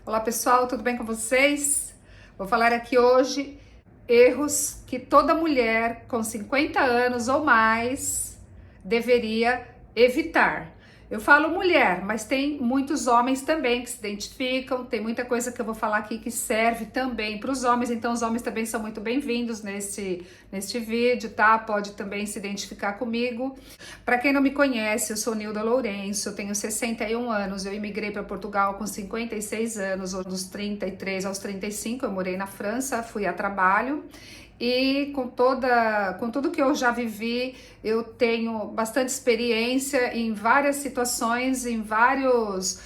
Olá pessoal, tudo bem com vocês? Vou falar aqui hoje erros que toda mulher com 50 anos ou mais deveria evitar. Eu falo mulher, mas tem muitos homens também que se identificam, tem muita coisa que eu vou falar aqui que serve também para os homens, então os homens também são muito bem-vindos neste vídeo, tá? Pode também se identificar comigo. Para quem não me conhece, eu sou Nilda Lourenço, eu tenho 61 anos, eu imigrei para Portugal com 56 anos, dos 33 aos 35 eu morei na França, fui a trabalho. E com tudo que eu já vivi, eu tenho bastante experiência em várias situações, em vários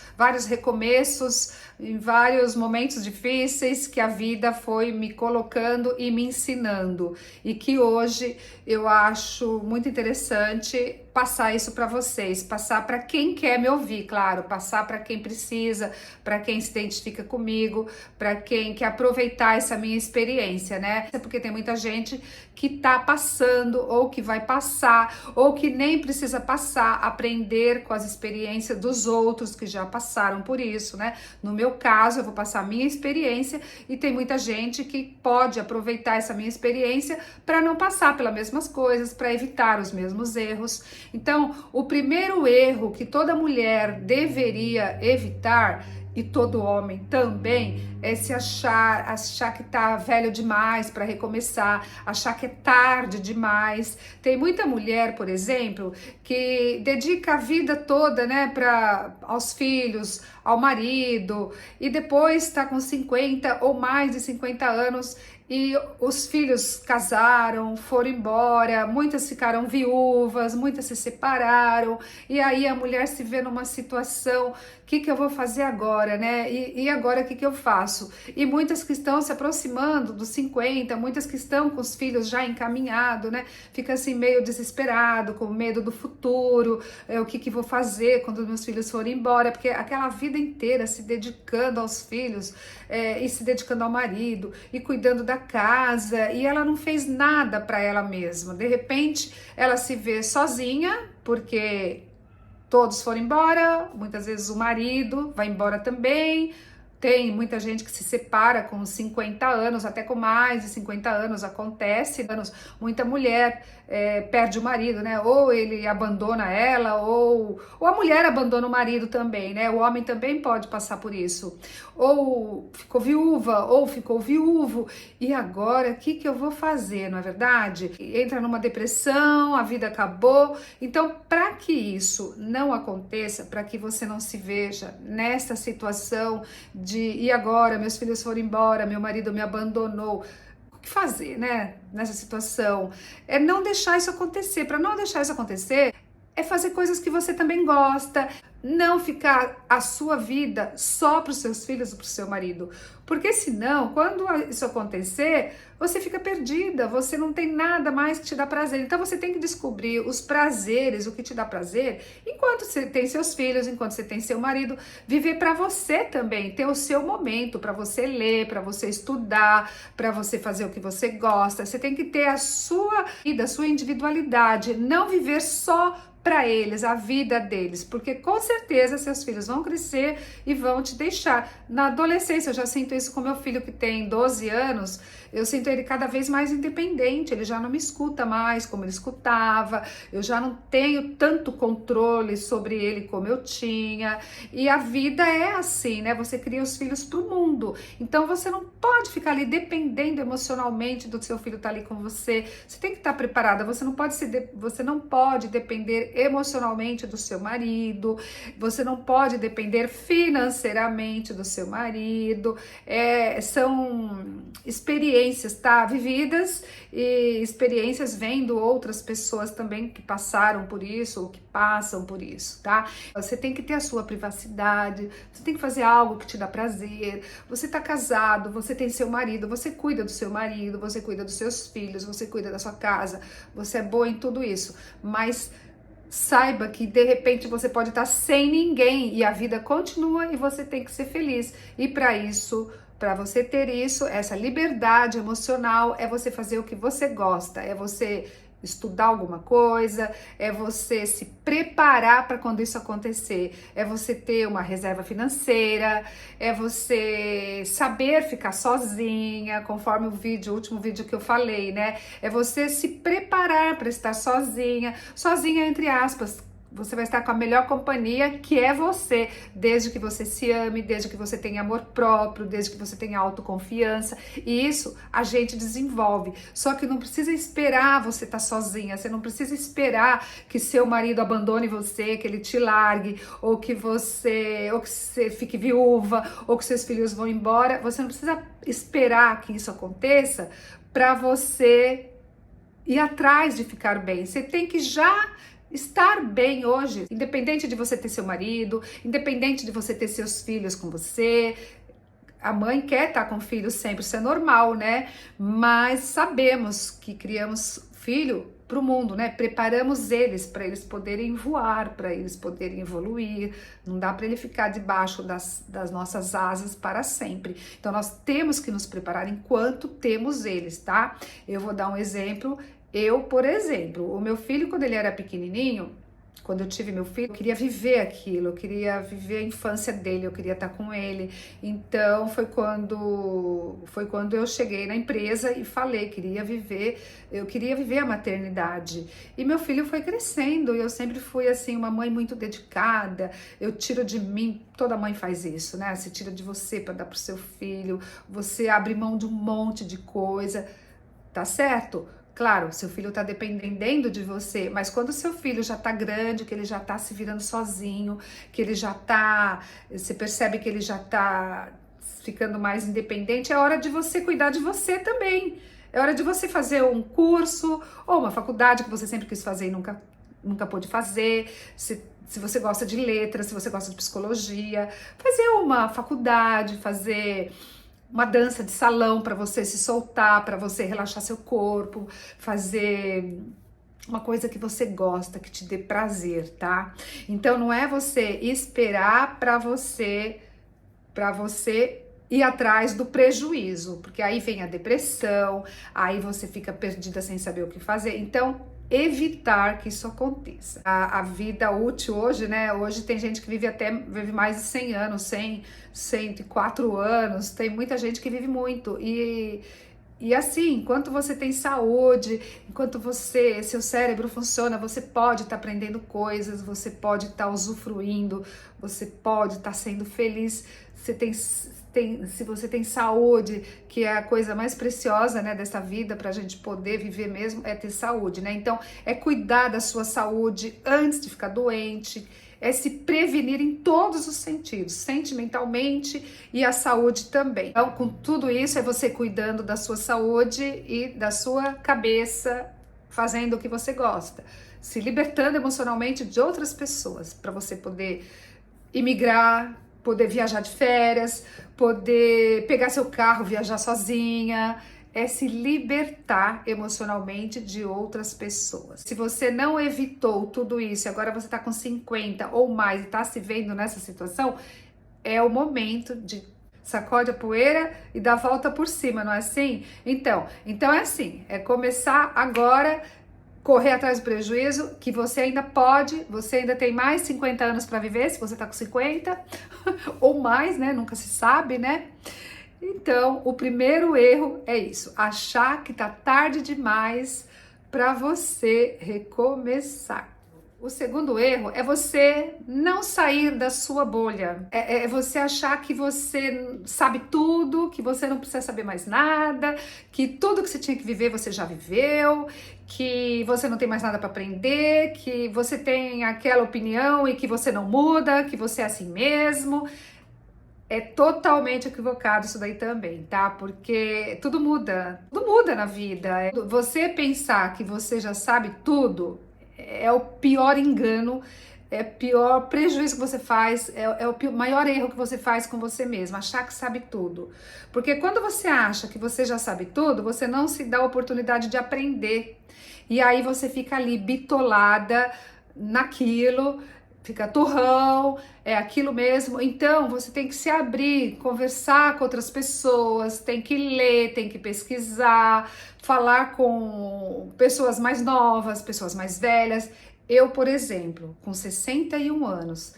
recomeços, em vários momentos difíceis que a vida foi me colocando e me ensinando. E que hoje eu acho muito interessante passar isso para vocês, passar para quem quer me ouvir, claro, passar para quem precisa, para quem se identifica comigo, para quem quer aproveitar essa minha experiência, né? Porque tem muita gente que tá passando, ou que vai passar, ou que nem precisa passar, aprender com as experiências dos outros que já passaram por isso, né? No meu caso, eu vou passar a minha experiência e tem muita gente que pode aproveitar essa minha experiência para não passar pelas mesmas coisas, para evitar os mesmos erros. Então, o primeiro erro que toda mulher deveria evitar, e todo homem também, é se achar que tá velho demais para recomeçar, achar que é tarde demais. Tem muita mulher, por exemplo, que dedica a vida toda, né, aos filhos, ao marido, e depois está com 50 ou mais de 50 anos e os filhos casaram, foram embora, muitas ficaram viúvas, muitas se separaram, e aí a mulher se vê numa situação, o que eu vou fazer agora, né? E agora o que eu faço? E muitas que estão se aproximando dos 50, muitas que estão com os filhos já encaminhados, né? Fica assim meio desesperado, com medo do futuro, o que vou fazer quando meus filhos forem embora, porque aquela vida inteira se dedicando aos filhos, e se dedicando ao marido, e cuidando da casa, e ela não fez nada para ela mesma. De repente, ela se vê sozinha, porque todos foram embora, muitas vezes o marido vai embora também. Tem muita gente que se separa com 50 anos, até com mais de 50 anos, acontece. Muita mulher perde o marido, né? Ou ele abandona ela, ou a mulher abandona o marido também, né? O homem também pode passar por isso. Ou ficou viúva, ou ficou viúvo. E agora, o que eu vou fazer, não é verdade? Entra numa depressão, a vida acabou. Então, para que isso não aconteça, para que você não se veja nessa situação e agora meus filhos foram embora, meu marido me abandonou, o que fazer, né, nessa situação? É não deixar isso acontecer. Para não deixar isso acontecer, é fazer coisas que você também gosta, não ficar a sua vida só para os seus filhos ou para o seu marido, porque senão, quando isso acontecer, você fica perdida, você não tem nada mais que te dá prazer. Então você tem que descobrir os prazeres, o que te dá prazer, enquanto você tem seus filhos, enquanto você tem seu marido, viver para você também, ter o seu momento para você ler, para você estudar, para você fazer o que você gosta. Você tem que ter a sua vida, a sua individualidade, não viver só para eles, a vida deles, porque com certeza seus filhos vão crescer e vão te deixar. Na adolescência, eu já sinto isso com meu filho que tem 12 anos, eu sinto ele cada vez mais independente, ele já não me escuta mais como ele escutava, eu já não tenho tanto controle sobre ele como eu tinha, e a vida é assim, né? Você cria os filhos para o mundo, então você não pode ficar ali dependendo emocionalmente do seu filho estar ali com você, você tem que estar preparada, você não pode depender emocionalmente do seu marido, você não pode depender financeiramente do seu marido. São experiências, tá? Vividas, e experiências vendo outras pessoas também que passaram por isso ou que passam por isso, tá? Você tem que ter a sua privacidade, você tem que fazer algo que te dá prazer. Você tá casado, você tem seu marido, você cuida do seu marido, você cuida dos seus filhos, você cuida da sua casa, você é boa em tudo isso, mas saiba que de repente você pode estar sem ninguém e a vida continua e você tem que ser feliz. E para isso, para você ter isso, essa liberdade emocional, é você fazer o que você gosta, é você estudar alguma coisa, é você se preparar para quando isso acontecer, é você ter uma reserva financeira, é você saber ficar sozinha, conforme o último vídeo que eu falei, né? É você se preparar para estar sozinha entre aspas. Você vai estar com a melhor companhia, que é você, desde que você se ame, desde que você tenha amor próprio, desde que você tenha autoconfiança. E isso a gente desenvolve. Só que não precisa esperar você estar sozinha, você não precisa esperar que seu marido abandone você, que ele te largue, ou que você fique viúva, ou que seus filhos vão embora. Você não precisa esperar que isso aconteça para você ir atrás de ficar bem. Você tem que já estar bem hoje, independente de você ter seu marido, independente de você ter seus filhos com você. A mãe quer estar com o filho sempre, isso é normal, né? Mas sabemos que criamos filho para o mundo, né? Preparamos eles para eles poderem voar, para eles poderem evoluir. Não dá para ele ficar debaixo das nossas asas para sempre. Então nós temos que nos preparar enquanto temos eles, tá? Eu vou dar um exemplo. Eu, por exemplo, o meu filho, quando ele era pequenininho, quando eu tive meu filho, eu queria viver aquilo, eu queria viver a infância dele, eu queria estar com ele. Então foi quando eu cheguei na empresa e falei, eu queria viver a maternidade. E meu filho foi crescendo, e eu sempre fui assim uma mãe muito dedicada. Eu tiro de mim, toda mãe faz isso, né? Você tira de você para dar pro seu filho, você abre mão de um monte de coisa, tá certo? Claro, seu filho está dependendo de você, mas quando seu filho já está grande, que ele já está se virando sozinho, que ele já está, você percebe que ele já está ficando mais independente, é hora de você cuidar de você também. É hora de você fazer um curso ou uma faculdade que você sempre quis fazer e nunca pôde fazer. Se você gosta de letras, se você gosta de psicologia, fazer uma faculdade, fazer uma dança de salão para você se soltar, para você relaxar seu corpo, fazer uma coisa que você gosta, que te dê prazer, tá? Então não é você esperar para você ir atrás do prejuízo, porque aí vem a depressão, aí você fica perdida sem saber o que fazer. Então evitar que isso aconteça. A vida útil hoje, né? Hoje tem gente que vive mais de 100 anos, 104 anos, tem muita gente que vive muito. E assim, enquanto você tem saúde, enquanto seu cérebro funciona, você pode estar aprendendo coisas, você pode estar usufruindo, você pode estar sendo feliz. Se você tem saúde, que é a coisa mais preciosa, né, dessa vida, pra gente poder viver mesmo, é ter saúde, né? Então, é cuidar da sua saúde antes de ficar doente, é se prevenir em todos os sentidos, sentimentalmente e a saúde também. Então, com tudo isso, é você cuidando da sua saúde e da sua cabeça, fazendo o que você gosta, se libertando emocionalmente de outras pessoas, para você poder imigrar, poder viajar de férias, poder pegar seu carro, viajar sozinha, é se libertar emocionalmente de outras pessoas. Se você não evitou tudo isso e agora você tá com 50 ou mais e tá se vendo nessa situação, é o momento de sacode a poeira e dá a volta por cima, não é assim? Então é assim, é começar agora, correr atrás do prejuízo, que você ainda pode, você ainda tem mais 50 anos para viver, se você tá com 50 ou mais, né? Nunca se sabe, né? Então, o primeiro erro é isso, achar que tá tarde demais para você recomeçar. O segundo erro é você não sair da sua bolha. É você achar que você sabe tudo, que você não precisa saber mais nada, que tudo que você tinha que viver você já viveu, que você não tem mais nada para aprender, que você tem aquela opinião e que você não muda, que você é assim mesmo. É totalmente equivocado isso daí também, tá? Porque tudo muda na vida. Você pensar que você já sabe tudo é o pior engano, é o pior prejuízo que você faz, é o maior erro que você faz com você mesmo, achar que sabe tudo. Porque quando você acha que você já sabe tudo, você não se dá a oportunidade de aprender. E aí você fica ali bitolada naquilo, fica turrão, é aquilo mesmo. Então você tem que se abrir, conversar com outras pessoas, tem que ler, tem que pesquisar, falar com pessoas mais novas, pessoas mais velhas. Eu, por exemplo, com 61 anos,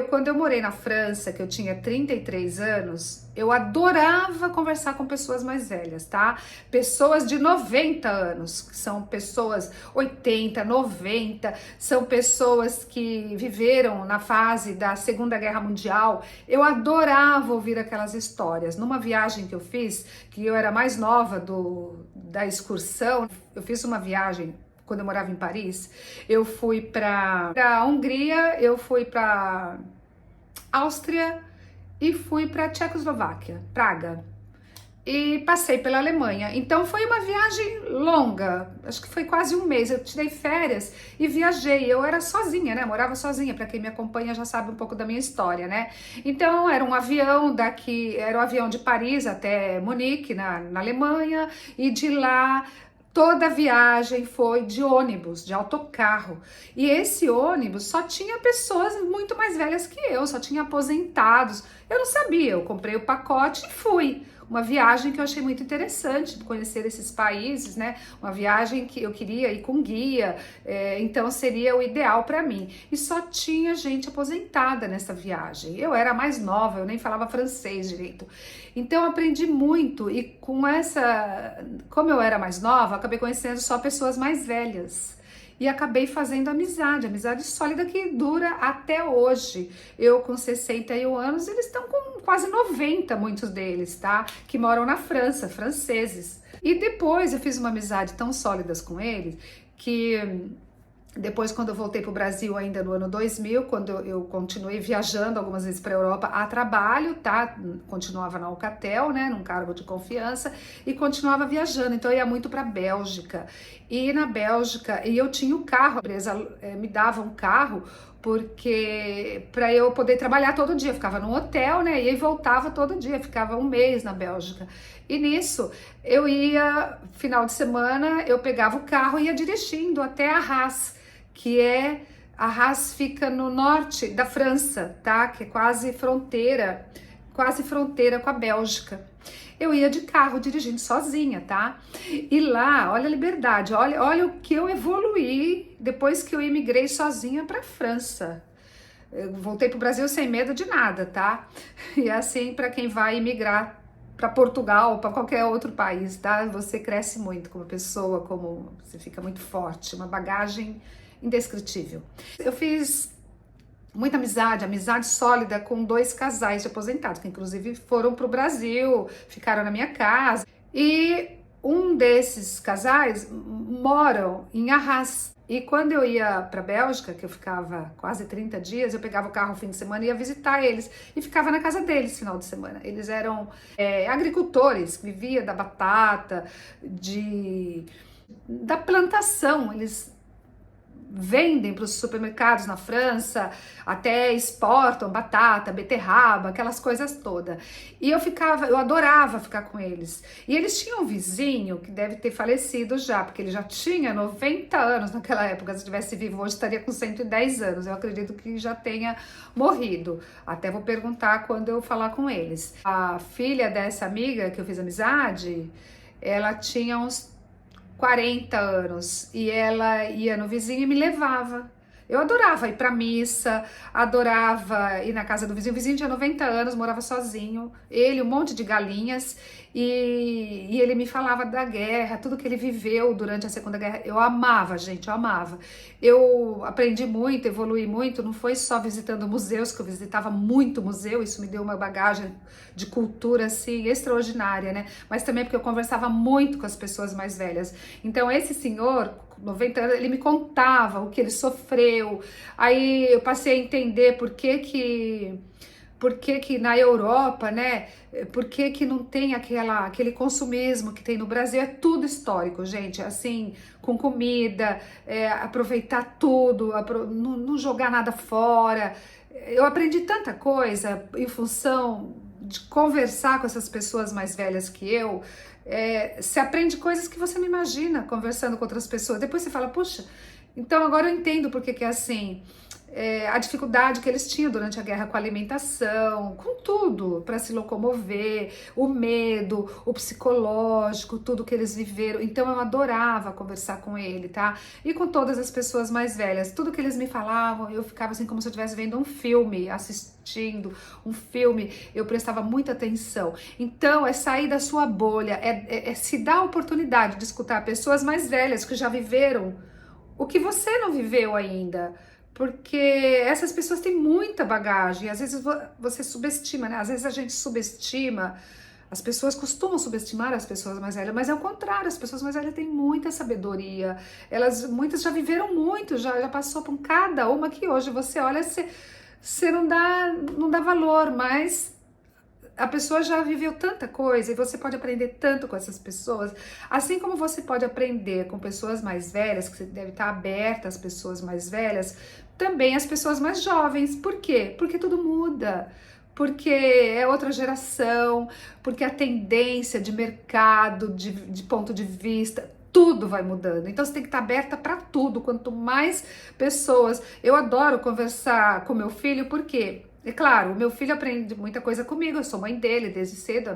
quando eu morei na França, que eu tinha 33 anos, eu adorava conversar com pessoas mais velhas, tá? Pessoas de 90 anos, que são pessoas 80, 90, são pessoas que viveram na fase da Segunda Guerra Mundial. Eu adorava ouvir aquelas histórias. Numa viagem que eu fiz, que eu era mais nova da excursão, eu fiz uma viagem quando eu morava em Paris, eu fui para a Hungria, eu fui para Áustria e fui para Tchecoslováquia, Praga. E passei pela Alemanha. Então foi uma viagem longa, acho que foi quase um mês. Eu tirei férias e viajei. Eu era sozinha, né? Morava sozinha. Para quem me acompanha já sabe um pouco da minha história, né? Então era um avião era um avião de Paris até Munique, na Alemanha, e de lá toda a viagem foi de ônibus, de autocarro. E esse ônibus só tinha pessoas muito mais velhas que eu, só tinha aposentados. Eu não sabia, eu comprei o pacote e fui. Uma viagem que eu achei muito interessante, conhecer esses países, né? Uma viagem que eu queria ir com guia, então seria o ideal para mim. E só tinha gente aposentada nessa viagem. Eu era mais nova, eu nem falava francês direito. Então eu aprendi muito e como eu era mais nova, eu acabei conhecendo só pessoas mais velhas. E acabei fazendo amizade sólida que dura até hoje. Eu com 61 anos, eles estão com quase 90, muitos deles, tá? Que moram na França, franceses. E depois eu fiz uma amizade tão sólidas com eles que depois, quando eu voltei para o Brasil ainda no ano 2000, quando eu continuei viajando algumas vezes para a Europa a trabalho, tá? Continuava na Alcatel, né? Num cargo de confiança e continuava viajando. Então eu ia muito para a Bélgica. E na Bélgica, eu tinha o carro, a empresa me dava um carro porque para eu poder trabalhar todo dia. Eu ficava num hotel, né? E aí voltava todo dia, ficava um mês na Bélgica. E nisso eu ia, final de semana, eu pegava o carro e ia dirigindo até Arras, Arras fica no norte da França, tá? Que é quase fronteira com a Bélgica. Eu ia de carro dirigindo sozinha, tá? E lá, olha a liberdade, olha o que eu evoluí depois que eu imigrei sozinha para a França. Eu voltei para o Brasil sem medo de nada, tá? E assim, para quem vai imigrar para Portugal, para qualquer outro país, tá? Você cresce muito como pessoa, você fica muito forte, uma bagagem indescritível. Eu fiz muita amizade sólida com 2 casais de aposentados, que inclusive foram para o Brasil, ficaram na minha casa. E um desses casais moram em Arras. E quando eu ia para a Bélgica, que eu ficava quase 30 dias, eu pegava o carro no fim de semana e ia visitar eles. E ficava na casa deles final de semana. Eles eram agricultores, viviam da batata, da plantação. Eles vendem para os supermercados na França, até exportam batata, beterraba, aquelas coisas todas. E eu adorava ficar com eles. E eles tinham um vizinho que deve ter falecido já, porque ele já tinha 90 anos naquela época. Se estivesse vivo hoje, estaria com 110 anos. Eu acredito que já tenha morrido. Até vou perguntar quando eu falar com eles. A filha dessa amiga que eu fiz amizade, ela tinha uns 40 anos e ela ia no vizinho e me levava. Eu adorava ir pra missa, adorava ir na casa do vizinho. O vizinho tinha 90 anos, morava sozinho, ele, um monte de galinhas, e ele me falava da guerra, tudo que ele viveu durante a Segunda Guerra. Eu amava, gente, eu amava. Eu aprendi muito, evolui muito, não foi só visitando museus, que eu visitava muito museu, isso me deu uma bagagem de cultura, assim, extraordinária, né? Mas também porque eu conversava muito com as pessoas mais velhas. Então, esse senhor, 90 anos, ele me contava o que ele sofreu. Aí eu passei a entender por que na Europa, né, por que não tem aquele consumismo que tem no Brasil. É tudo histórico, gente, assim, com comida, aproveitar tudo, não jogar nada fora. Eu aprendi tanta coisa em função de conversar com essas pessoas mais velhas que eu. Você aprende coisas que você não imagina conversando com outras pessoas. Depois você fala, puxa, Então agora eu entendo por que é assim. A dificuldade que eles tinham durante a guerra com a alimentação, com tudo, para se locomover, o medo, o psicológico, tudo que eles viveram. Então eu adorava conversar com ele, tá? E com todas as pessoas mais velhas. Tudo que eles me falavam, eu ficava assim como se eu estivesse vendo um filme, assistindo um filme, eu prestava muita atenção. Então é sair da sua bolha, é se dar a oportunidade de escutar pessoas mais velhas que já viveram o que você não viveu ainda. Porque essas pessoas têm muita bagagem, às vezes você subestima, né? Às vezes a gente subestima, as pessoas costumam subestimar as pessoas mais velhas, mas é o contrário, as pessoas mais velhas têm muita sabedoria, muitas já viveram muito, já passou por cada uma que hoje você olha, você não dá valor, mas a pessoa já viveu tanta coisa e você pode aprender tanto com essas pessoas, assim como você pode aprender com pessoas mais velhas, que você deve estar aberta às pessoas mais velhas, também as pessoas mais jovens. Por quê? Porque tudo muda, porque é outra geração, porque a tendência de mercado, de ponto de vista, tudo vai mudando. Então você tem que estar aberta para tudo. Quanto mais pessoas. Eu adoro conversar com meu filho, por quê? É claro, o meu filho aprende muita coisa comigo, eu sou mãe dele desde cedo,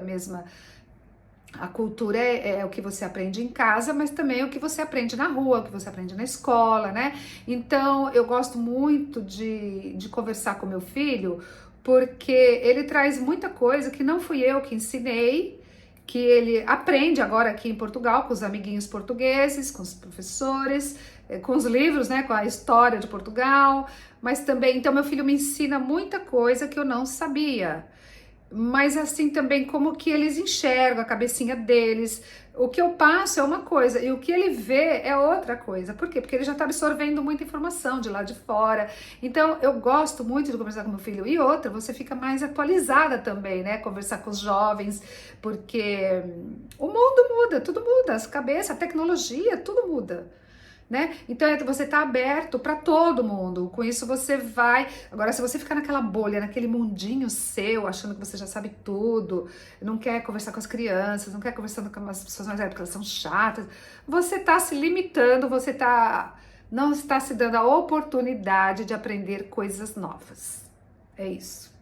a cultura é o que você aprende em casa, mas também é o que você aprende na rua, o que você aprende na escola, né? Então eu gosto muito de conversar com meu filho, porque ele traz muita coisa que não fui eu que ensinei, que ele aprende agora aqui em Portugal, com os amiguinhos portugueses, com os professores, com os livros, né, com a história de Portugal, mas também, então meu filho me ensina muita coisa que eu não sabia, mas assim também como que eles enxergam a cabecinha deles, o que eu passo é uma coisa e o que ele vê é outra coisa. Por quê? Porque ele já está absorvendo muita informação de lá de fora. Então eu gosto muito de conversar com meu filho. E outra, você fica mais atualizada também, né? Conversar com os jovens, porque o mundo muda, tudo muda, as cabeças, a tecnologia, tudo muda. Né? Então você está aberto para todo mundo. Com isso você vai. Agora, se você ficar naquela bolha, naquele mundinho seu, achando que você já sabe tudo, não quer conversar com as crianças, não quer conversar com as pessoas mais velhas porque elas são chatas, você está se limitando, não está se dando a oportunidade de aprender coisas novas. É isso,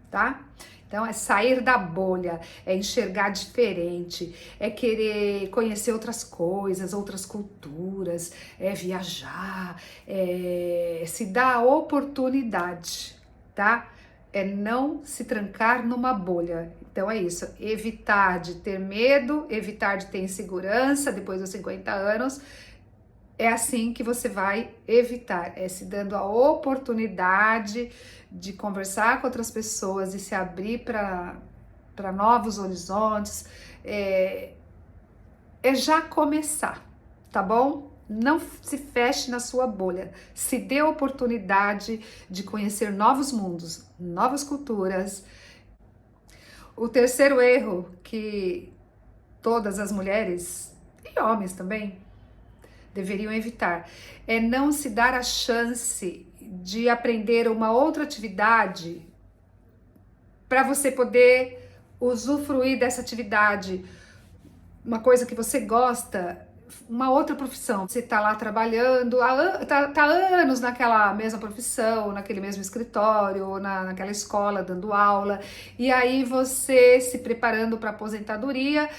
tá? Então é sair da bolha, é enxergar diferente, é querer conhecer outras coisas, outras culturas, é viajar, é se dar a oportunidade, tá? É não se trancar numa bolha. Então é isso, evitar de ter medo, evitar de ter insegurança depois dos 50 anos. É assim que você vai evitar, é se dando a oportunidade de conversar com outras pessoas e se abrir para novos horizontes, é já começar, tá bom? Não se feche na sua bolha, se dê a oportunidade de conhecer novos mundos, novas culturas. O terceiro erro que todas as mulheres e homens também deveriam evitar é não se dar a chance de aprender uma outra atividade para você poder usufruir dessa atividade, uma coisa que você gosta, uma outra profissão. Você tá lá trabalhando, tá anos naquela mesma profissão, naquele mesmo escritório, naquela escola dando aula, e aí você se preparando para aposentadoria,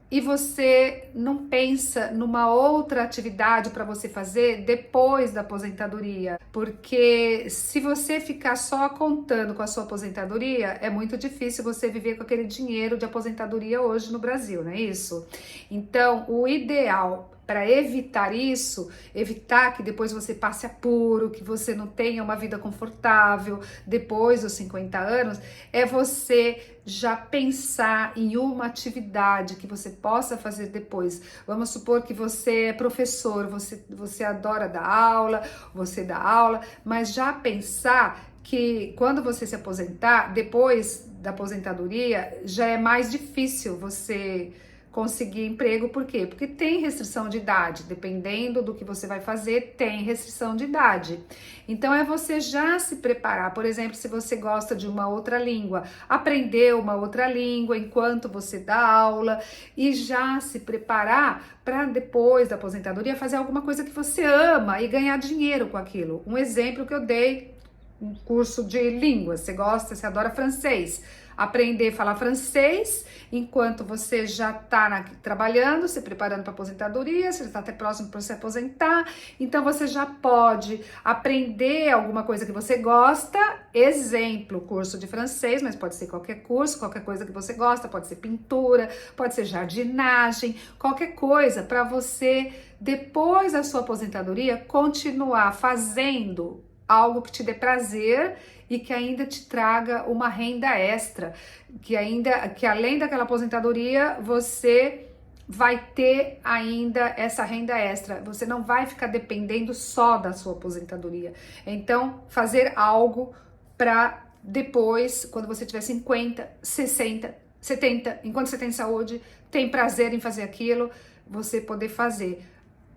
e você não pensa numa outra atividade para você fazer depois da aposentadoria, porque se você ficar só contando com a sua aposentadoria, é muito difícil você viver com aquele dinheiro de aposentadoria hoje no Brasil, não é isso? Então, o ideal para evitar isso, evitar que depois você passe apuro, que você não tenha uma vida confortável depois dos 50 anos, é você já pensar em uma atividade que você possa fazer depois. Vamos supor que você é professor, você adora dar aula, você dá aula, mas já pensar que quando você se aposentar, depois da aposentadoria, já é mais difícil você conseguir emprego. Por quê? Porque tem restrição de idade, dependendo do que você vai fazer, tem restrição de idade. Então é você já se preparar. Por exemplo, se você gosta de uma outra língua, aprender uma outra língua enquanto você dá aula e já se preparar para depois da aposentadoria fazer alguma coisa que você ama e ganhar dinheiro com aquilo. Um exemplo que eu dei, um curso de línguas, você gosta, você adora francês, aprender a falar francês enquanto você já está trabalhando, se preparando para aposentadoria, você está até próximo para se aposentar, então você já pode aprender alguma coisa que você gosta, exemplo, curso de francês, mas pode ser qualquer curso, qualquer coisa que você gosta, pode ser pintura, pode ser jardinagem, qualquer coisa para você, depois da sua aposentadoria, continuar fazendo algo que te dê prazer e que ainda te traga uma renda extra, que além daquela aposentadoria, você vai ter ainda essa renda extra, você não vai ficar dependendo só da sua aposentadoria. Então, fazer algo para depois, quando você tiver 50, 60, 70, enquanto você tem saúde, tem prazer em fazer aquilo, você poder fazer.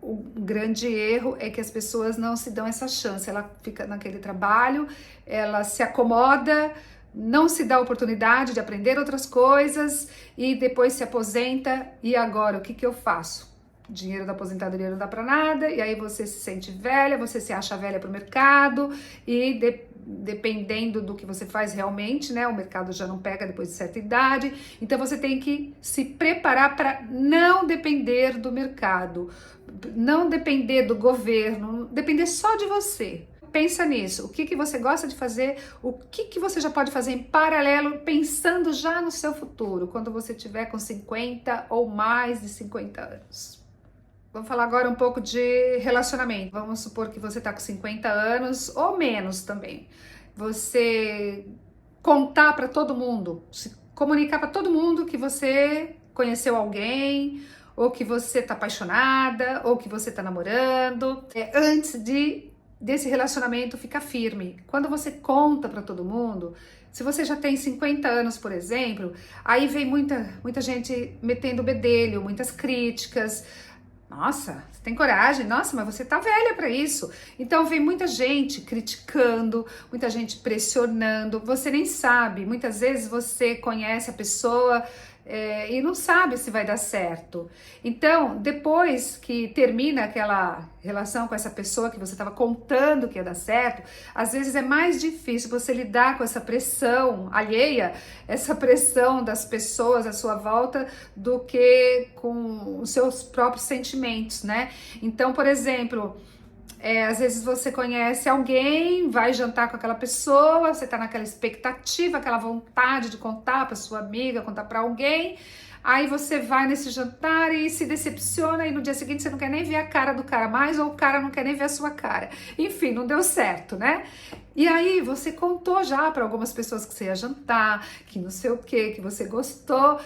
O grande erro é que as pessoas não se dão essa chance, ela fica naquele trabalho, ela se acomoda, não se dá a oportunidade de aprender outras coisas e depois se aposenta. E agora, o que eu faço? O dinheiro da aposentadoria não dá para nada, e aí você se sente velha, você se acha velha para o mercado e dependendo do que você faz realmente, né, o mercado já não pega depois de certa idade, então você tem que se preparar para não depender do mercado, não depender do governo, depender só de você. Pensa nisso, o que você gosta de fazer, o que você já pode fazer em paralelo, pensando já no seu futuro, quando você tiver com 50 ou mais de 50 anos. Vamos falar agora um pouco de relacionamento. Vamos supor que você está com 50 anos ou menos também. Você contar para todo mundo, se comunicar para todo mundo que você conheceu alguém, ou que você está apaixonada, ou que você está namorando, antes desse relacionamento ficar firme. Quando você conta para todo mundo, se você já tem 50 anos, por exemplo, aí vem muita gente metendo bedelho, muitas críticas. Nossa, você tem coragem? Nossa, mas você tá velha para isso. Então vem muita gente criticando, muita gente pressionando, você nem sabe. Muitas vezes você conhece a pessoa e não sabe se vai dar certo. Então, depois que termina aquela relação com essa pessoa que você estava contando que ia dar certo, às vezes é mais difícil você lidar com essa pressão alheia, essa pressão das pessoas à sua volta, do que com os seus próprios sentimentos, né? Então, por exemplo, às vezes você conhece alguém, vai jantar com aquela pessoa, você tá naquela expectativa, aquela vontade de contar para sua amiga, contar para alguém, aí você vai nesse jantar e se decepciona e no dia seguinte você não quer nem ver a cara do cara mais, ou o cara não quer nem ver a sua cara. Enfim, não deu certo, né? E aí você contou já para algumas pessoas que você ia jantar, que não sei o que você gostou.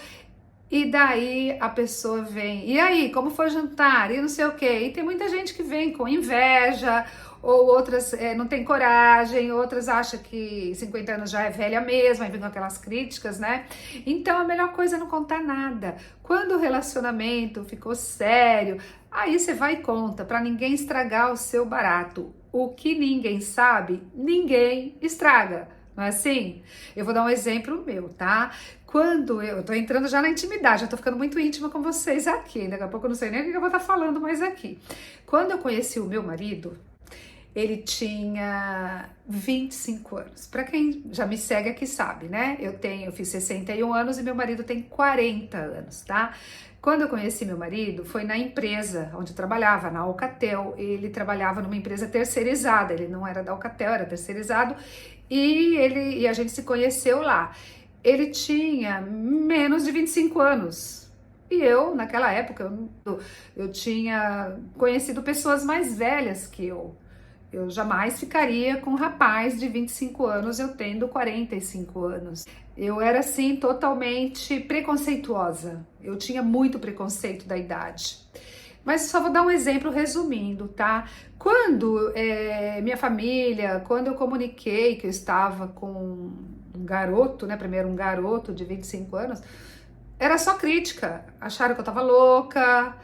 E daí a pessoa vem, e aí, como foi o jantar? E não sei o quê. E tem muita gente que vem com inveja, ou outras não tem coragem, outras acham que 50 anos já é velha mesmo, aí vem com aquelas críticas, né? Então a melhor coisa é não contar nada. Quando o relacionamento ficou sério, aí você vai e conta, para ninguém estragar o seu barato. O que ninguém sabe, ninguém estraga. Não é assim? Eu vou dar um exemplo meu, tá? Quando eu tô entrando já na intimidade, eu tô ficando muito íntima com vocês aqui, daqui a pouco eu não sei nem o que eu vou estar falando mais aqui. Quando eu conheci o meu marido, ele tinha 25 anos. Para quem já me segue aqui sabe, né? Eu fiz 61 anos e meu marido tem 40 anos, tá? Quando eu conheci meu marido, foi na empresa onde eu trabalhava, na Alcatel. Ele trabalhava numa empresa terceirizada, ele não era da Alcatel, era terceirizado, e a gente se conheceu lá. Ele tinha menos de 25 anos. E eu, naquela época, eu tinha conhecido pessoas mais velhas que eu. Eu jamais ficaria com um rapaz de 25 anos, eu tendo 45 anos. Eu era, assim, totalmente preconceituosa. Eu tinha muito preconceito da idade. Mas só vou dar um exemplo resumindo, tá? Quando minha família, quando eu comuniquei que eu estava com um garoto, né? Primeiro um garoto de 25 anos, era só crítica, acharam que eu tava louca.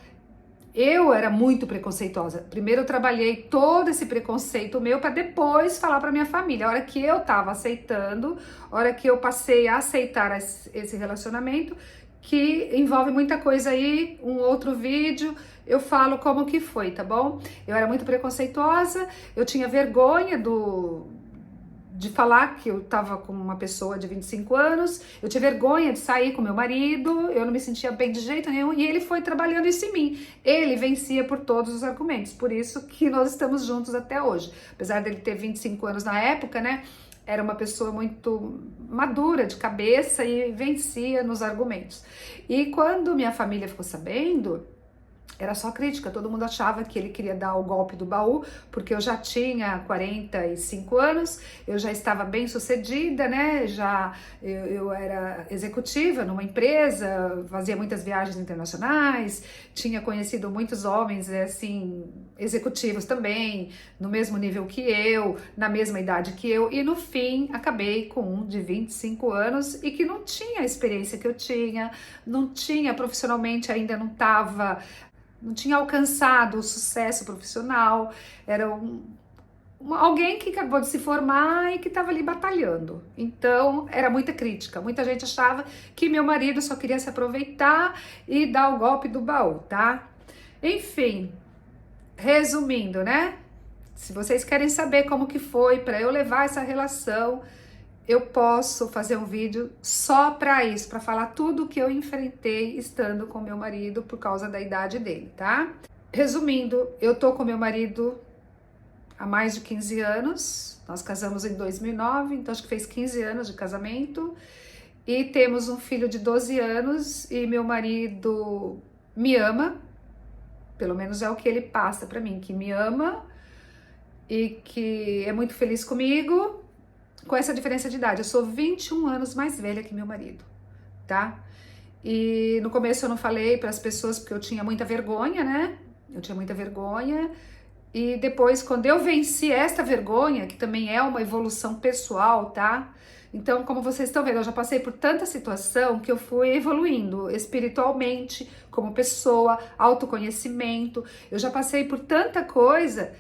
Eu era muito preconceituosa. Primeiro eu trabalhei todo esse preconceito meu para depois falar para minha família. A hora que eu tava aceitando, a hora que eu passei a aceitar esse relacionamento, que envolve muita coisa aí, um outro vídeo, eu falo como que foi, tá bom? Eu era muito preconceituosa, eu tinha vergonha de falar que eu tava com uma pessoa de 25 anos, eu tinha vergonha de sair com meu marido, eu não me sentia bem de jeito nenhum, e ele foi trabalhando isso em mim. Ele vencia por todos os argumentos, por isso que nós estamos juntos até hoje. Apesar dele ter 25 anos na época, né, era uma pessoa muito madura de cabeça e vencia nos argumentos. E quando minha família ficou sabendo, era só crítica, todo mundo achava que ele queria dar o golpe do baú, porque eu já tinha 45 anos, eu já estava bem sucedida, né? Eu era executiva numa empresa, fazia muitas viagens internacionais, tinha conhecido muitos homens, assim, executivos também, no mesmo nível que eu, na mesma idade que eu, e no fim acabei com um de 25 anos e que não tinha a experiência que eu tinha, não tinha profissionalmente, ainda não tinha alcançado o sucesso profissional, era alguém que acabou de se formar e que estava ali batalhando. Então, era muita crítica. Muita gente achava que meu marido só queria se aproveitar e dar o golpe do baú, tá? Enfim, resumindo, né? Se vocês querem saber como que foi para eu levar essa relação, eu posso fazer um vídeo só para isso, para falar tudo o que eu enfrentei estando com meu marido por causa da idade dele, tá? Resumindo, eu tô com meu marido há mais de 15 anos, nós casamos em 2009, então acho que fez 15 anos de casamento, e temos um filho de 12 anos, e meu marido me ama, pelo menos é o que ele passa para mim, que me ama e que é muito feliz comigo, com essa diferença de idade. Eu sou 21 anos mais velha que meu marido, tá? E no começo eu não falei para as pessoas porque eu tinha muita vergonha, né? Eu tinha muita vergonha. E depois, quando eu venci esta vergonha, que também é uma evolução pessoal, tá? Então, como vocês estão vendo, eu já passei por tanta situação que eu fui evoluindo espiritualmente, como pessoa, autoconhecimento. Eu já passei por tanta coisa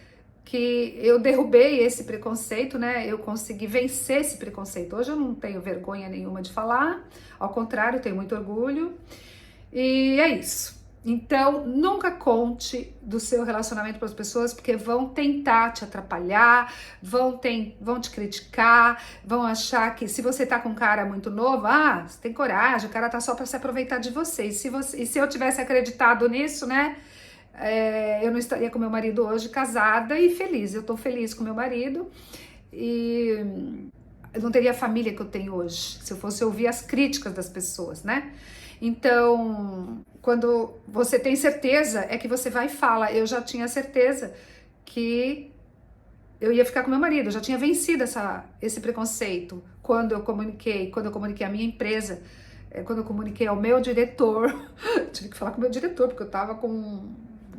que eu derrubei esse preconceito, né? Eu consegui vencer esse preconceito. Hoje eu não tenho vergonha nenhuma de falar, ao contrário, eu tenho muito orgulho. E é isso. Então, nunca conte do seu relacionamento para as pessoas, porque vão tentar te atrapalhar, vão te criticar, vão achar que se você tá com um cara muito novo, você tem coragem, o cara tá só para se aproveitar de você. E se eu tivesse acreditado nisso, né? Eu não estaria com meu marido hoje casada e feliz. Eu tô feliz com meu marido e eu não teria a família que eu tenho hoje se eu fosse ouvir as críticas das pessoas, né? Então, quando você tem certeza, é que você vai e fala. Eu já tinha certeza que eu ia ficar com meu marido, eu já tinha vencido esse preconceito quando eu comuniquei a minha empresa, quando eu comuniquei ao meu diretor. Tive que falar com o meu diretor, porque eu tava com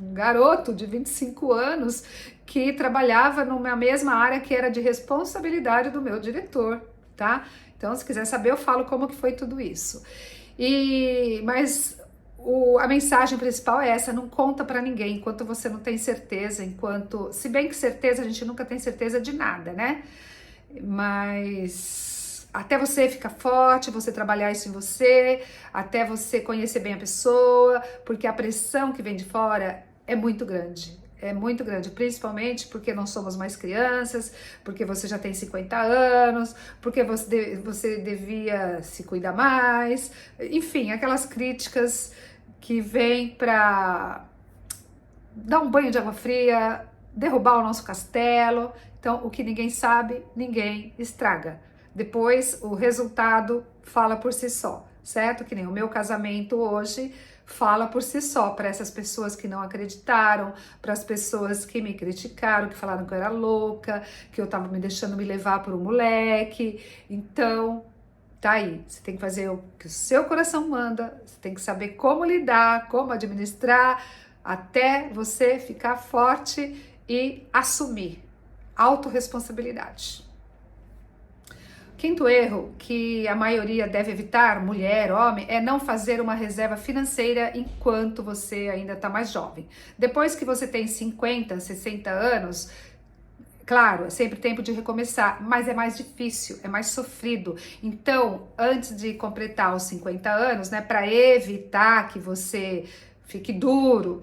um garoto de 25 anos que trabalhava na mesma área que era de responsabilidade do meu diretor, tá? Então, se quiser saber, eu falo como que foi tudo isso. Mas a mensagem principal é essa: não conta pra ninguém enquanto você não tem certeza, se bem que certeza, a gente nunca tem certeza de nada, né? Mas até você ficar forte, você trabalhar isso em você, até você conhecer bem a pessoa, porque a pressão que vem de fora é muito grande, principalmente porque não somos mais crianças, porque você já tem 50 anos, porque você devia se cuidar mais, enfim, aquelas críticas que vêm para dar um banho de água fria, derrubar o nosso castelo. Então, o que ninguém sabe, ninguém estraga. Depois, o resultado fala por si só, certo? Que nem o meu casamento hoje fala por si só, para essas pessoas que não acreditaram, para as pessoas que me criticaram, que falaram que eu era louca, que eu tava me deixando me levar por um moleque. Então, tá aí. Você tem que fazer o que o seu coração manda, você tem que saber como lidar, como administrar, até você ficar forte e assumir autorresponsabilidade. Quinto erro que a maioria deve evitar, mulher, homem, é não fazer uma reserva financeira enquanto você ainda está mais jovem. Depois que você tem 50, 60 anos, claro, é sempre tempo de recomeçar, mas é mais difícil, é mais sofrido. Então, antes de completar os 50 anos, né, para evitar que você fique duro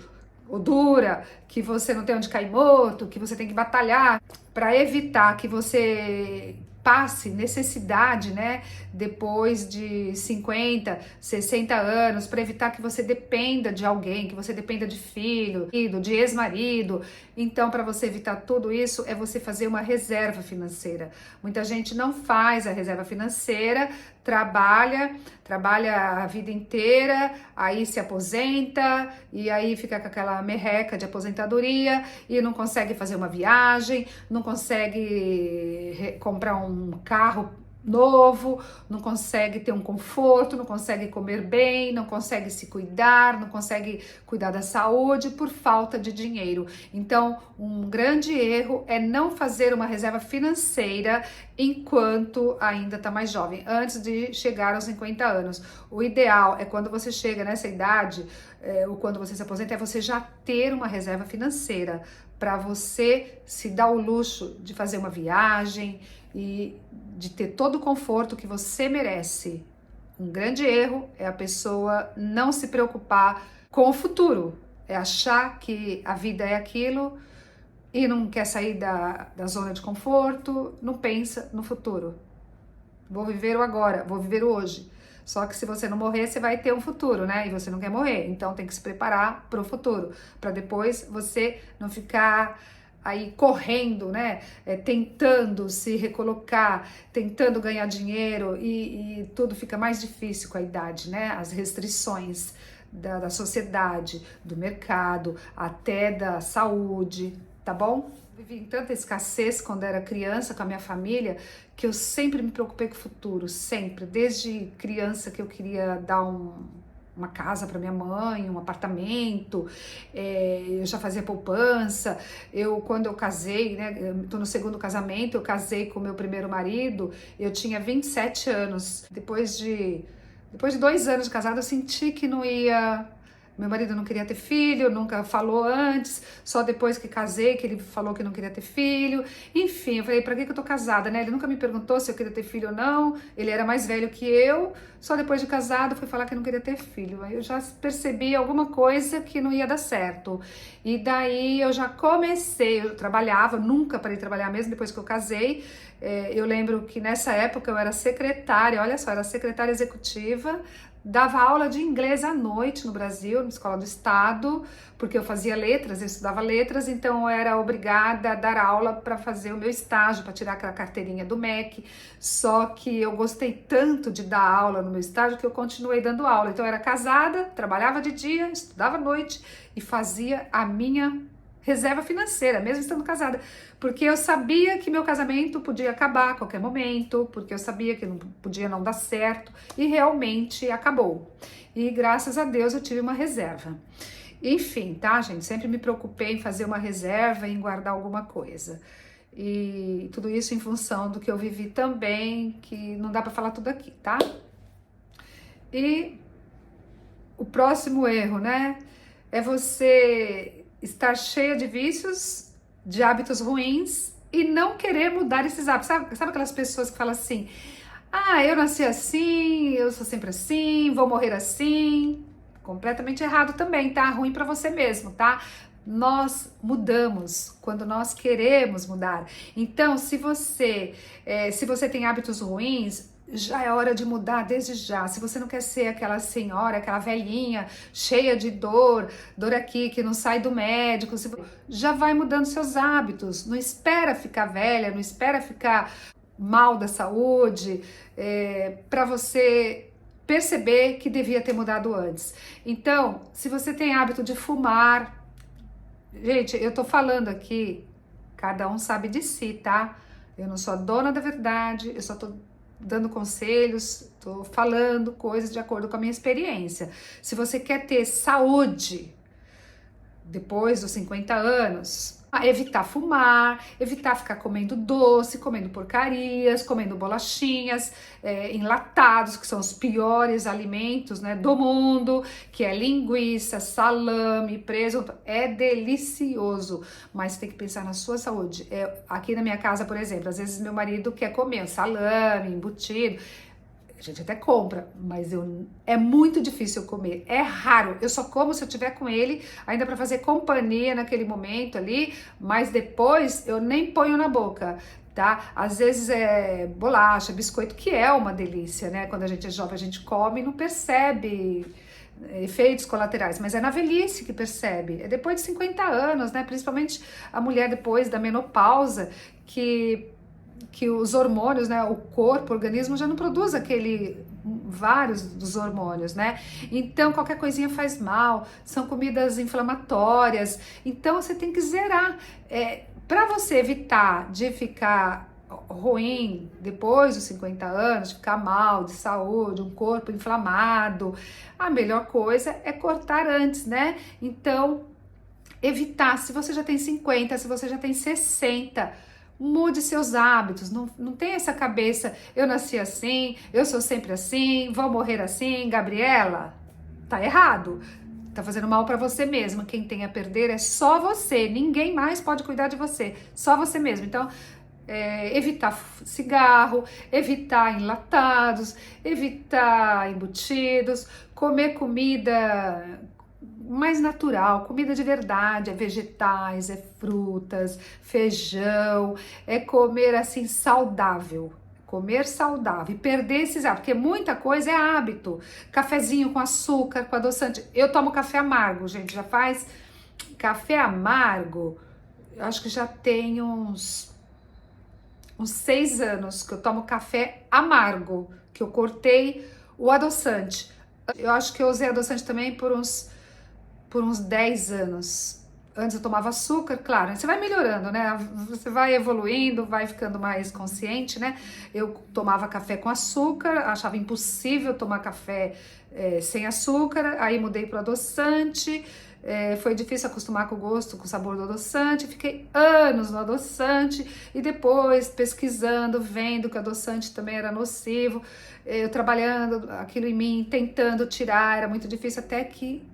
ou dura, que você não tem onde cair morto, que você tem que batalhar, para evitar que você passe necessidade, né, depois de 50, 60 anos, para evitar que você dependa de alguém, que você dependa de filho, de ex-marido. Então, para você evitar tudo isso, é você fazer uma reserva financeira. Muita gente não faz a reserva financeira, trabalha a vida inteira, aí se aposenta e aí fica com aquela merreca de aposentadoria e não consegue fazer uma viagem, não consegue comprar um carro novo, não consegue ter um conforto, não consegue comer bem, não consegue se cuidar, não consegue cuidar da saúde por falta de dinheiro. Então, um grande erro é não fazer uma reserva financeira enquanto ainda está mais jovem, antes de chegar aos 50 anos. O ideal é quando você chega nessa idade, ou quando você se aposenta, é você já ter uma reserva financeira para você se dar o luxo de fazer uma viagem e de ter todo o conforto que você merece. Um grande erro é a pessoa não se preocupar com o futuro, é achar que a vida é aquilo e não quer sair da zona de conforto, não pensa no futuro. Vou viver o agora, vou viver o hoje. Só que se você não morrer, você vai ter um futuro, né? E você não quer morrer, então tem que se preparar para o futuro, para depois você não ficar aí correndo, né? Tentando se recolocar, tentando ganhar dinheiro e tudo fica mais difícil com a idade, né? As restrições da sociedade, do mercado, até da saúde, tá bom? Vivi em tanta escassez quando era criança com a minha família que eu sempre me preocupei com o futuro, sempre. Desde criança que eu queria dar uma casa para minha mãe, um apartamento, eu já fazia poupança. Quando eu casei, né, tô no segundo casamento, eu casei com o meu primeiro marido, eu tinha 27 anos. Depois de 2 anos de casado, eu senti que não ia. Meu marido não queria ter filho, nunca falou antes, só depois que casei que ele falou que não queria ter filho. Enfim, eu falei, pra que eu tô casada, né? Ele nunca me perguntou se eu queria ter filho ou não, ele era mais velho que eu, só depois de casado foi falar que não queria ter filho. Aí eu já percebi alguma coisa que não ia dar certo. E daí eu já comecei, eu trabalhava, nunca parei de trabalhar mesmo depois que eu casei. Eu lembro que nessa época eu era secretária, olha só, era secretária executiva, dava aula de inglês à noite no Brasil, na escola do estado, porque eu fazia letras, eu estudava letras, então eu era obrigada a dar aula para fazer o meu estágio, para tirar aquela carteirinha do MEC. Só que eu gostei tanto de dar aula no meu estágio que eu continuei dando aula. Então eu era casada, trabalhava de dia, estudava à noite e fazia a minha reserva financeira, mesmo estando casada, porque eu sabia que meu casamento podia acabar a qualquer momento, porque eu sabia que não podia não dar certo, e realmente acabou. E graças a Deus eu tive uma reserva. Enfim, tá, gente? Sempre me preocupei em fazer uma reserva, em guardar alguma coisa. E tudo isso em função do que eu vivi também, que não dá para falar tudo aqui, tá? E o próximo erro, né, é você estar cheia de vícios, de hábitos ruins e não querer mudar esses hábitos. Sabe aquelas pessoas que falam assim, eu nasci assim, eu sou sempre assim, vou morrer assim? Completamente errado também, tá? Ruim pra você mesmo, tá? Nós mudamos quando nós queremos mudar. Então, se você tem hábitos ruins, já é hora de mudar desde já. Se você não quer ser aquela senhora, aquela velhinha, cheia de dor aqui, que não sai do médico, já vai mudando seus hábitos. Não espera ficar velha, não espera ficar mal da saúde, para você perceber que devia ter mudado antes. Então, se você tem hábito de fumar, gente, eu tô falando aqui, cada um sabe de si, tá? Eu não sou a dona da verdade, eu só tô dando conselhos, tô falando coisas de acordo com a minha experiência. Se você quer ter saúde, depois dos 50 anos. Evitar fumar, evitar ficar comendo doce, comendo porcarias, comendo bolachinhas, enlatados, que são os piores alimentos, né, do mundo, que é linguiça, salame, presunto. É delicioso, mas tem que pensar na sua saúde. Aqui na minha casa, por exemplo, às vezes meu marido quer comer um salame, embutido. A gente até compra, mas é muito difícil eu comer, é raro, eu só como se eu tiver com ele, ainda para fazer companhia naquele momento ali, mas depois eu nem ponho na boca, tá? Às vezes é bolacha, biscoito, que é uma delícia, né? Quando a gente é jovem, a gente come e não percebe efeitos colaterais, mas é na velhice que percebe, é depois de 50 anos, né? Principalmente a mulher depois da menopausa, que os hormônios, né, o corpo, o organismo já não produz vários dos hormônios, né? Então qualquer coisinha faz mal, são comidas inflamatórias, então você tem que zerar. Para você evitar de ficar ruim depois dos 50 anos, de ficar mal de saúde, um corpo inflamado, a melhor coisa é cortar antes, né? Então, evitar, se você já tem 50, se você já tem 60, mude seus hábitos, não tem essa cabeça, eu nasci assim, eu sou sempre assim, vou morrer assim, Gabriela, tá errado, tá fazendo mal para você mesma, quem tem a perder é só você, ninguém mais pode cuidar de você, só você mesmo. Então, evitar cigarro, evitar enlatados, evitar embutidos, comer comida mais natural, comida de verdade, é vegetais, é frutas, feijão, é comer assim saudável, comer saudável e perder esses hábitos, porque muita coisa é hábito, cafezinho com açúcar, com adoçante, eu tomo café amargo, gente, já faz café amargo, eu acho que já tem uns 6 anos que eu tomo café amargo, que eu cortei o adoçante, eu acho que eu usei adoçante também por uns 10 anos. Antes eu tomava açúcar, claro, você vai melhorando, né? Você vai evoluindo, vai ficando mais consciente, né? Eu tomava café com açúcar, achava impossível tomar café sem açúcar, aí mudei para o adoçante, foi difícil acostumar com o gosto, com o sabor do adoçante, fiquei anos no adoçante e depois pesquisando, vendo que o adoçante também era nocivo, eu trabalhando aquilo em mim, tentando tirar, era muito difícil até que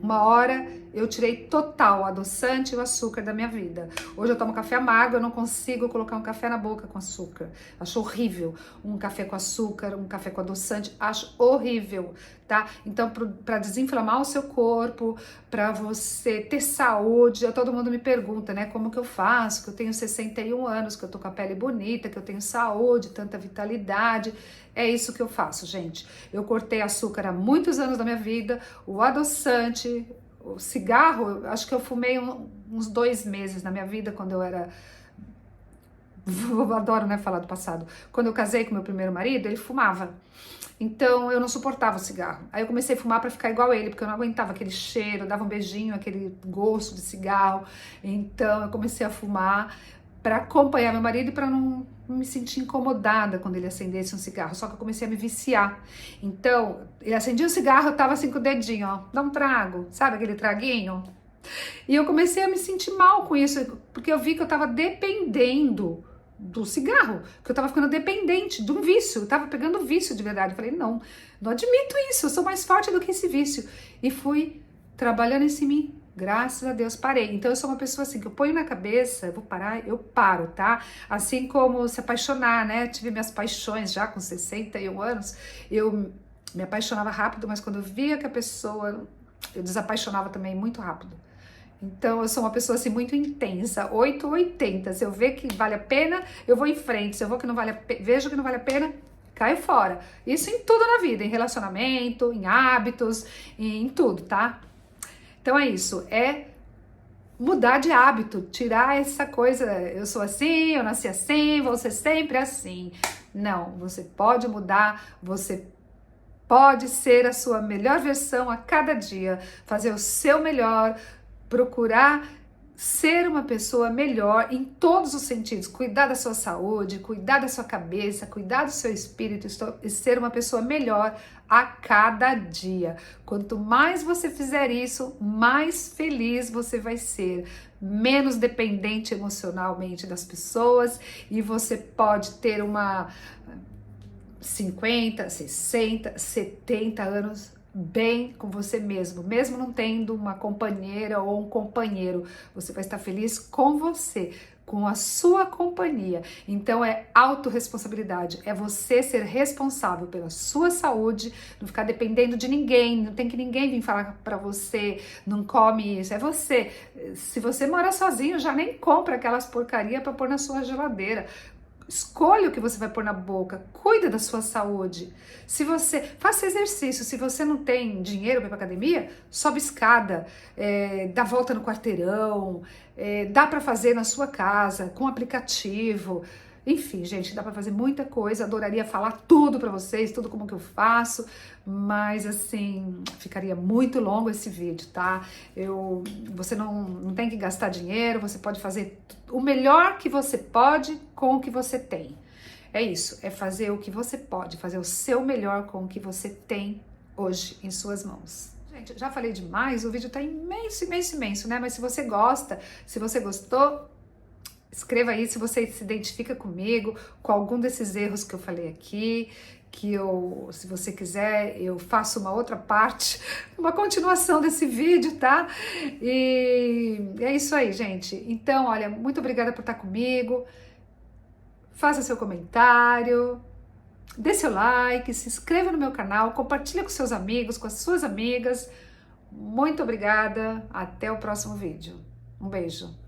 uma hora eu tirei total o adoçante e o açúcar da minha vida. Hoje eu tomo café amargo, eu não consigo colocar um café na boca com açúcar. Acho horrível. Um café com açúcar, um café com adoçante, acho horrível, tá? Então, para desinflamar o seu corpo, para você ter saúde, todo mundo me pergunta, né, como que eu faço? Que eu tenho 61 anos, que eu tô com a pele bonita, que eu tenho saúde, tanta vitalidade. É isso que eu faço, gente. Eu cortei açúcar há muitos anos da minha vida, o adoçante, o cigarro, acho que eu fumei uns 2 meses na minha vida, quando eu era... Eu adoro, né, falar do passado. Quando eu casei com meu primeiro marido, ele fumava. Então, eu não suportava o cigarro. Aí eu comecei a fumar para ficar igual ele, porque eu não aguentava aquele cheiro, dava um beijinho, aquele gosto de cigarro. Então, eu comecei a fumar para acompanhar meu marido e para não me sentir incomodada quando ele acendesse um cigarro, só que eu comecei a me viciar. Então, ele acendia o cigarro, eu tava assim com o dedinho, ó, dá um trago, sabe aquele traguinho? E eu comecei a me sentir mal com isso, porque eu vi que eu tava dependendo do cigarro, que eu tava ficando dependente de um vício, eu tava pegando vício de verdade. Eu falei, não admito isso, eu sou mais forte do que esse vício. E fui trabalhando em mim. Graças a Deus parei. Então eu sou uma pessoa assim que eu ponho na cabeça, eu vou parar, eu paro, tá? Assim como se apaixonar, né? Tive minhas paixões já com 61 anos, eu me apaixonava rápido, mas quando eu via que a pessoa, eu desapaixonava também muito rápido. Então eu sou uma pessoa assim muito intensa, 8 ou 80. Se eu ver que vale a pena, eu vou em frente. Se eu vejo que não vale a pena, caio fora. Isso em tudo na vida, em relacionamento, em hábitos, em tudo, tá? Então é isso, é mudar de hábito, tirar essa coisa, eu sou assim, eu nasci assim, vou ser sempre assim. Não, você pode mudar, você pode ser a sua melhor versão a cada dia, fazer o seu melhor, procurar ser uma pessoa melhor em todos os sentidos, cuidar da sua saúde, cuidar da sua cabeça, cuidar do seu espírito e ser uma pessoa melhor a cada dia. Quanto mais você fizer isso, mais feliz você vai ser, menos dependente emocionalmente das pessoas, e você pode ter uma 50, 60, 70 anos bem com você mesmo não tendo uma companheira ou um companheiro. Você vai estar feliz com você, com a sua companhia. Então é autorresponsabilidade, é você ser responsável pela sua saúde, não ficar dependendo de ninguém, não tem que ninguém vir falar pra você, não come isso, é você. Se você mora sozinho, já nem compra aquelas porcaria pra pôr na sua geladeira. Escolha o que você vai pôr na boca, cuida da sua saúde. Se você faça exercício, se você não tem dinheiro para ir para academia, sobe escada, dá volta no quarteirão, dá para fazer na sua casa com aplicativo. Enfim, gente, dá para fazer muita coisa. Adoraria falar tudo para vocês, tudo como que eu faço, mas assim, ficaria muito longo esse vídeo, tá? Você não tem que gastar dinheiro, você pode fazer o melhor que você pode com o que você tem. É isso, é fazer o que você pode, fazer o seu melhor com o que você tem hoje em suas mãos. Gente, já falei demais, o vídeo tá imenso, imenso, imenso, né? Mas se você gosta, se você gostou, escreva aí se você se identifica comigo, com algum desses erros que eu falei aqui, se você quiser, eu faço uma outra parte, uma continuação desse vídeo, tá? E é isso aí, gente. Então, olha, muito obrigada por estar comigo. Faça seu comentário, dê seu like, se inscreva no meu canal, compartilha com seus amigos, com as suas amigas. Muito obrigada, até o próximo vídeo. Um beijo.